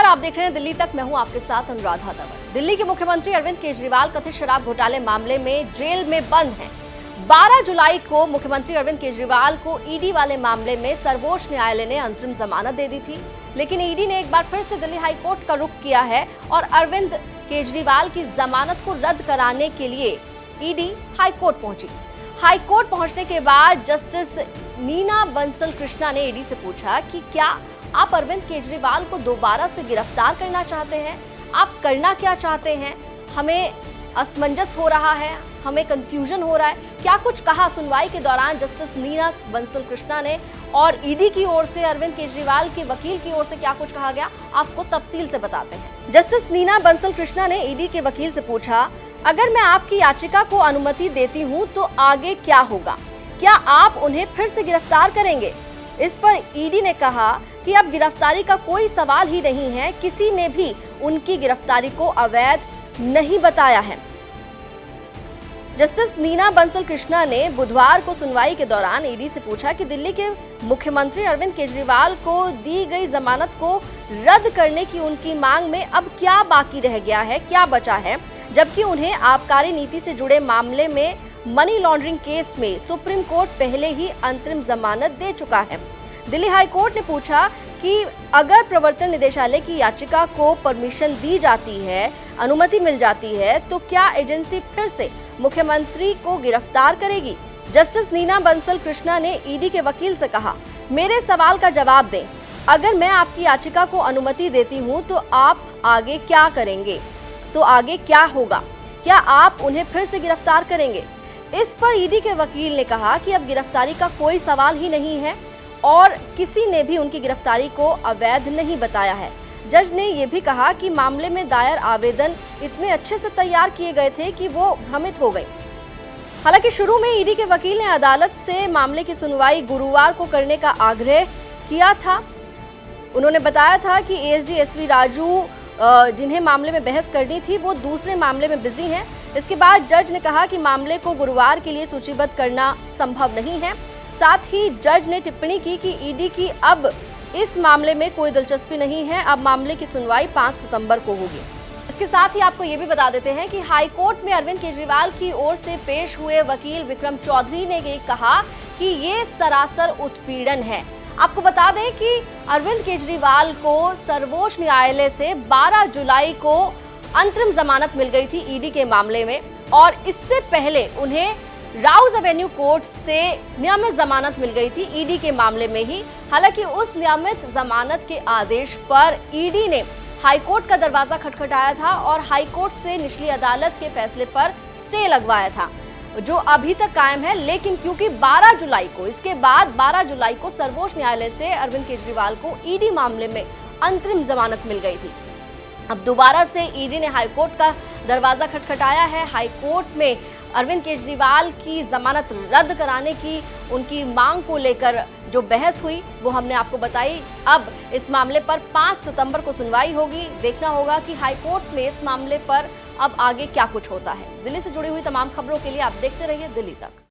आप देख रहे हैं दिल्ली तक। मैं हूं आपके साथ अनुराधा तंवर। दिल्ली के मुख्यमंत्री अरविंद केजरीवाल कथित शराब घोटाले मामले में जेल में बंद हैं। 12 जुलाई को मुख्यमंत्री अरविंद केजरीवाल को ईडी वाले मामले में सर्वोच्च न्यायालय ने अंतरिम जमानत दे दी थी, लेकिन ईडी ने एक बार फिर से दिल्ली हाईकोर्ट का रुख किया है और अरविंद केजरीवाल की जमानत को रद्द कराने के लिए ईडी हाईकोर्ट पहुंची। हाईकोर्ट पहुंचने के बाद जस्टिस नीना बंसल कृष्णा ने ईडी से पूछा कि क्या आप अरविंद केजरीवाल को दोबारा से गिरफ्तार करना चाहते हैं? आप करना क्या चाहते हैं? हमें असमंजस हो रहा है, हमें कंफ्यूजन हो रहा है। क्या कुछ कहा सुनवाई के दौरान जस्टिस नीना बंसल कृष्णा ने और ईडी की ओर से अरविंद केजरीवाल के वकील की ओर से क्या कुछ कहा गया, आपको तफसील से बताते हैं। जस्टिस नीना बंसल कृष्णा ने ईडी के वकील से पूछा, अगर मैं आपकी याचिका को अनुमति देती हूं तो आगे क्या होगा? क्या आप उन्हें फिर से गिरफ्तार करेंगे? इस पर ईडी ने कहा कि अब गिरफ्तारी का कोई सवाल ही नहीं है, किसी ने भी उनकी गिरफ्तारी को अवैध नहीं बताया है। जस्टिस नीना बंसल कृष्णा ने बुधवार को सुनवाई के दौरान ईडी से पूछा कि दिल्ली के मुख्यमंत्री अरविंद केजरीवाल को दी गई जमानत को रद्द करने की उनकी मांग में अब क्या बाकी रह गया है, क्या बचा है, जबकि उन्हें आबकारी नीति से जुड़े मामले में मनी लॉन्ड्रिंग केस में सुप्रीम कोर्ट पहले ही अंतरिम जमानत दे चुका है। दिल्ली हाईकोर्ट ने पूछा कि अगर प्रवर्तन निदेशालय की याचिका को परमिशन दी जाती है, अनुमति मिल जाती है, तो क्या एजेंसी फिर से मुख्यमंत्री को गिरफ्तार करेगी? जस्टिस नीना बंसल कृष्णा ने ईडी के वकील से कहा, मेरे सवाल का जवाब दें। अगर मैं आपकी याचिका को अनुमति देती हूं तो आप आगे क्या करेंगे? तो आगे क्या होगा? क्या आप उन्हें फिर से गिरफ्तार करेंगे? इस पर ईडी के वकील ने कहा कि अब गिरफ्तारी का कोई सवाल ही नहीं है और किसी ने भी उनकी गिरफ्तारी को अवैध नहीं बताया है। जज ने यह भी कहा कि मामले में दायर आवेदन इतने अच्छे से तैयार किए गए थे कि वो भ्रमित हो गई। हालांकि शुरू में ईडी के वकील ने अदालत से मामले की सुनवाई गुरुवार को करने का आग्रह किया था। उन्होंने बताया था कि एएसजी एसवी राजू जिन्हें मामले में बहस करनी थी वो दूसरे मामले में बिजी हैं। इसके बाद जज ने कहा कि मामले को गुरुवार के लिए सूचीबद्ध करना संभव नहीं है। साथ ही जज ने टिप्पणी की कि ईडी की अब इस मामले में कोई दिलचस्पी नहीं है, अब मामले की सुनवाई 5 सितंबर को होगी। इसके साथ ही आपको ये भी बता देते हैं कि हाईकोर्ट में अरविंद केजरीवाल की ओर से पेश हुए वकील विक्रम चौधरी ने ये कहा कि ये सरासर उत्पीड़न है। आपको बता दें कि अरविंद केजरीवाल को सर्वोच्च न्यायालय से 12 जुलाई को अंतरिम जमानत मिल गई थी ईडी के मामले में और इससे पहले उन्हें राउज एवेन्यू कोर्ट से नियमित जमानत मिल गई थी ईडी के मामले में ही। हालांकि उस नियमित जमानत के आदेश पर ईडी ने हाईकोर्ट का दरवाजा खटखटाया था और हाईकोर्ट से निचली अदालत के फैसले पर स्टे लगवाया था, जो अभी तक कायम है। लेकिन क्योंकि 12 जुलाई को इसके बाद 12 जुलाई को सर्वोच्च न्यायालय से अरविंद केजरीवाल को ईडी मामले में अंतरिम जमानत मिल गई थी, अब दोबारा से ईडी ने हाईकोर्ट का दरवाजा खटखटाया है। हाईकोर्ट में अरविंद केजरीवाल की जमानत रद्द कराने की उनकी मांग को लेकर जो बहस हुई वो हमने आपको बताई। अब इस मामले पर 5 सितंबर को सुनवाई होगी। देखना होगा कि हाईकोर्ट में इस मामले पर अब आगे क्या कुछ होता है। दिल्ली से जुड़ी हुई तमाम खबरों के लिए आप देखते रहिए दिल्ली तक।